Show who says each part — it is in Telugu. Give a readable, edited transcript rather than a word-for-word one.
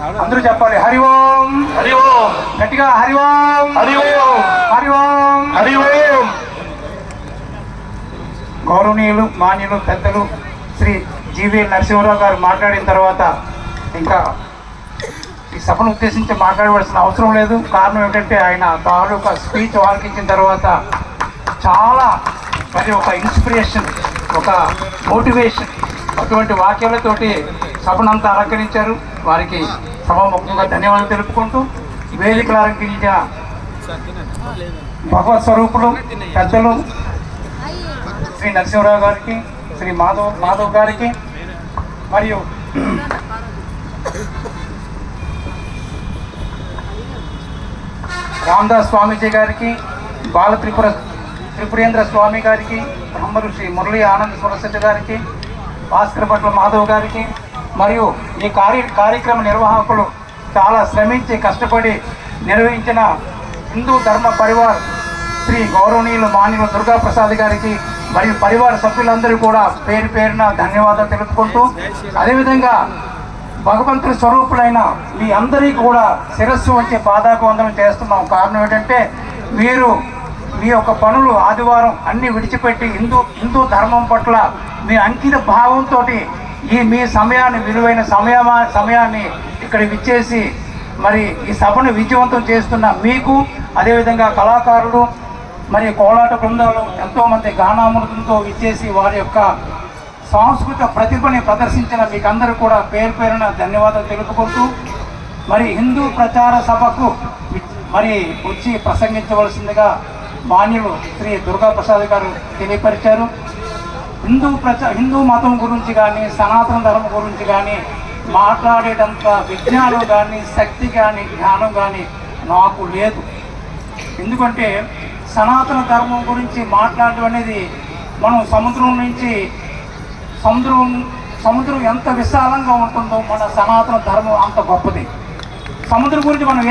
Speaker 1: అందరూ చెప్పాలి హరి ఓం,
Speaker 2: హరి ఓం,
Speaker 1: గట్టిగా హరి ఓం,
Speaker 2: హరి ఓం,
Speaker 1: హరి ఓం,
Speaker 2: హరి ఓం.
Speaker 1: గౌరవనీయులు మాన్యులు పెద్దలు శ్రీ జీవీ నరసింహరావు గారు మాట్లాడిన తర్వాత ఇంకా ఈ సభను ఉద్దేశించి మాట్లాడవలసిన అవసరం లేదు. కారణం ఏంటంటే ఆయన తాలూకా స్పీచ్ వాల్కించిన తర్వాత చాలా మరి ఒక ఇన్స్పిరేషన్, ఒక మోటివేషన్ అటువంటి వాక్యాలతోటి సభనంతా అలంకరించారు. వారికి సభాముఖంగా ధన్యవాదాలు తెలుపుకుంటూ వేదికలు అలంకరించిన భగవత్ స్వరూపులు పెద్దలు శ్రీ నరసింహరావు గారికి, శ్రీ మాధవ్ గారికి, మరియు రామదాస్ స్వామీజీ గారికి, బాల త్రిపురేంద్ర స్వామి గారికి, బ్రహ్మరు శ్రీ మురళీ ఆనంద్ సరస్వతి గారికి, భాస్కర్ భట్ల మాధవ్ గారికి, మరియు ఈ కార్యక్రమ నిర్వాహకులు చాలా శ్రమించి కష్టపడి నిర్వహించిన హిందూ ధర్మ పరివార్ శ్రీ గౌరవనీయులు మాన్యులు దుర్గాప్రసాద్ గారికి మరియు పరివార సభ్యులందరూ కూడా పేరు పేరున ధన్యవాదాలు తెలుపుకుంటూ, అదేవిధంగా భగవంతుడి స్వరూపులైన మీ అందరికీ కూడా శిరస్సు వచ్చే పాదాభివందనం చేస్తున్నాం. కారణం ఏంటంటే మీరు మీ యొక్క పనులు ఆదివారం అన్నీ విడిచిపెట్టి హిందూ ధర్మం పట్ల మీ అంకిత భావంతో మీ సమయాన్ని, విలువైన సమయాన్ని ఇక్కడ విచ్చేసి మరి ఈ సభను విజయవంతం చేస్తున్న మీకు, అదేవిధంగా కళాకారులు మరి కోలాట బృందాలు ఎంతోమంది గానామృతంతో విచ్చేసి వారి యొక్క సాంస్కృతిక ప్రతిభని ప్రదర్శించిన మీకందరూ కూడా పేరు పేరున ధన్యవాదాలు తెలుపుకుంటూ, మరి హిందూ ప్రచార సభకు మరి వచ్చి ప్రసంగించవలసిందిగా మాన్యులు శ్రీ దుర్గాప్రసాద్ గారు తెలియపరిచారు. హిందూ మతం గురించి కానీ సనాతన ధర్మం గురించి కానీ మాట్లాడేటంత విజ్ఞానం కానీ శక్తి కానీ జ్ఞానం కానీ నాకు లేదు. ఎందుకంటే సనాతన ధర్మం గురించి మాట్లాడడం అనేది మనం సముద్రం ఎంత విశాలంగా ఉంటుందో మన సనాతన ధర్మం అంత గొప్పది. సముద్రం గురించి మనం